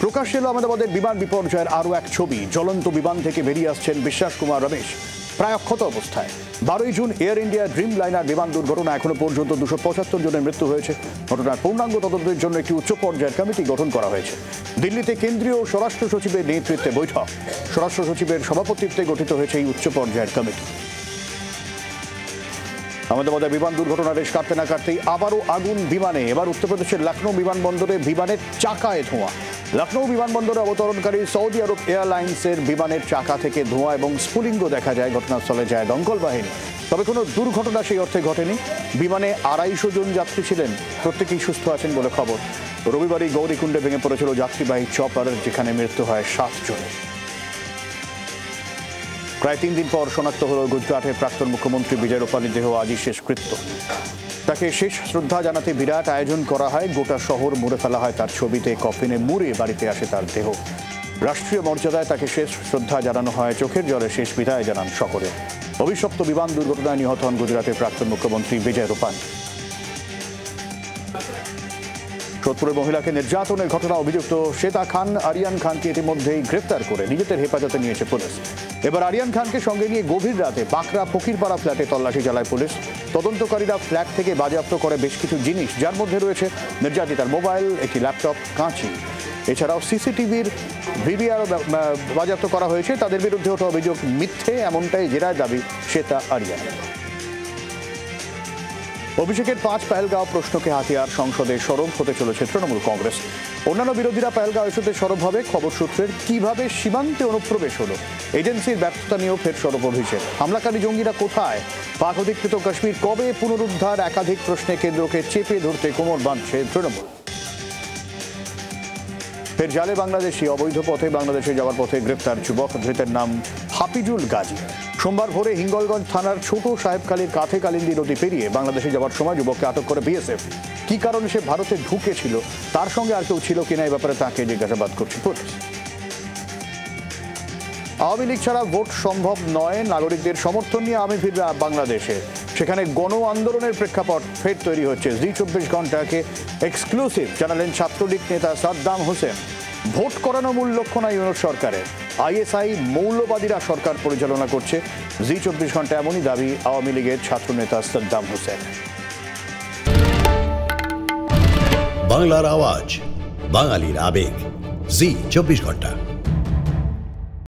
প্রকাশ্যে এলো আহমেদাবাদের বিমান বিপর্যয়ের আরও এক ছবি। জ্বলন্ত বিমান থেকে বেরিয়ে আসছেন বিশ্বাস কুমার রমেশ, প্রায় অক্ষত অবস্থায়। 12 June air India dream liner বিমান দুর্ঘটনা এখনো পর্যন্ত 275 জনের মৃত্যু হয়েছে। ঘটনার পূর্ণাঙ্গ তদন্তের জন্য একটি উচ্চ পর্যায়ের কমিটি গঠন করা হয়েছে। দিল্লিতে কেন্দ্রীয় স্বরাষ্ট্র সচিবের নেতৃত্বে বৈঠক, স্বরাষ্ট্র সচিবের সভাপতিত্বে গঠিত হয়েছে এই উচ্চ পর্যায়ের কমিটি। আহমেদাবাদের বিমান দুর্ঘটনার রেশ কাটতে না কাটতেই আবারও আগুন বিমানে। এবার উত্তরপ্রদেশের লখনৌ বিমানবন্দরে বিমানের চাকায় ধোঁয়া। লখনৌ বিমানবন্দরে অবতরণকারী সৌদি আরব এয়ারলাইন্সের বিমানের চাকা থেকে ধোঁয়া এবং স্ফুলিঙ্গ দেখা যায়। ঘটনাস্থলে যায় দমকল বাহিনী। তবে কোনো দুর্ঘটনা সেই অর্থে ঘটেনি। বিমানে 250 জন যাত্রী ছিলেন, প্রত্যেকেই সুস্থ আছেন বলে খবর। রবিবারই গৌরীকুণ্ডে ভেঙে পড়েছিল যাত্রীবাহী চপার, যেখানে মৃত্যু হয় 7 জনের। প্রায় 3 দিন পর শনাক্ত হল গুজরাটের প্রাক্তন মুখ্যমন্ত্রী বিজয় রূপানীর দেহ। আজই শেষকৃত্য। তাকে শেষ শ্রদ্ধা জানাতে বিরাট আয়োজন করা হয়। গোটা শহর মুড়ে ফেলা হয় তার ছবিতে। কফিনে মুড়ে বাড়িতে আসে তার দেহ। রাষ্ট্রীয় মর্যাদায় তাকে শেষ শ্রদ্ধা জানানো হয়। চোখের জলে শেষ বিদায় জানান সকলে। অভিশপ্ত বিমান দুর্ঘটনায় নিহত হন গুজরাটের প্রাক্তন মুখ্যমন্ত্রী বিজয় রূপানী। সোদপুরের মহিলাকে নির্যাতনের ঘটনা অভিযুক্ত শ্বেতা খান আরিয়ান খানকে ইতিমধ্যেই গ্রেফতার করে নিজেদের হেফাজতে নিয়েছে পুলিশ। এবার আরিয়ান খানকে সঙ্গে নিয়ে গভীর রাতে বাঁকড়া ফকিরপাড়া ফ্ল্যাটে তল্লাশি চালায় পুলিশ। তদন্তকারীরা ফ্ল্যাট থেকে বাজেয়াপ্ত করে বেশ কিছু জিনিস, যার মধ্যে রয়েছে নির্যাতিতার মোবাইল, একটি ল্যাপটপ, কাঁচি। এছাড়াও সিসিটিভির ভিডিআর বাজেয়াপ্ত করা হয়েছে। তাদের বিরুদ্ধে ওঠা অভিযোগ মিথ্যে, এমনটাই জেরার দাবি শ্বেতা আরিয়ান। অভিষেকের 5 পেহেলগাঁও প্রশ্নকে হাতিয়ার সংসদে সরব হতে চলেছে তৃণমূল কংগ্রেস। অন্যান্য বিরোধীরা পেহেলগাঁও ইস্যুতে সরব হবে। খবর সূত্রের কিভাবে সীমান্তে অনুপ্রবেশ হলো, এজেন্সির ব্যর্থতা নিয়েও ফের সরব অভিষেক। হামলাকারী জঙ্গিরা কোথায়, পাক অধিকৃত কাশ্মীর কবে পুনরুদ্ধার, একাধিক প্রশ্নে কেন্দ্রকে চেপে ধরতে কোমর বাঁধছে তৃণমূল। ফের জালে বাংলাদেশি। অবৈধ পথে বাংলাদেশে যাওয়ার পথে গ্রেপ্তার যুবক। ধৃতের নাম হাফিজুল গাজী। সোমবার ভোরে হিঙ্গলগঞ্জ থানার ছোট সাহেবখালীর কাঁথে কালিন্দী নদী পেরিয়ে বাংলাদেশে যাওয়ার সময় যুবককে আটক করে বিএসএফ। কি কারণে সে ভারতে ঢুকেছিল, তার সঙ্গে আর কেউ ছিল কিনা, এই ব্যাপারে তাকে জিজ্ঞাসাবাদ করছে পুলিশ। আওয়ামী লীগ ছাড়া ভোট সম্ভব নয়, নাগরিকদের সমর্থন নিয়ে আমি ফিরবে বাংলাদেশে। সেখানে গণ আন্দোলনের প্রেক্ষাপট ফের তৈরি হচ্ছে। জি 24 ঘন্টাকে এক্সক্লুসিভ জানালেন ছাত্রলীগ নেতা সাদ্দাম হোসেন। ভোট করানো মূল লক্ষ্য নয় ইউনূস সরকারের, আইএসআই মৌলবাদীরা সরকার পরিচালনা করছে। জি 24 ঘন্টা এমনই দাবি আওয়ামী লীগের ছাত্রনেতা সাদ্দাম হোসেন। বাংলার আওয়াজ, বাঙালির আবেগ, জি 24 ঘন্টা।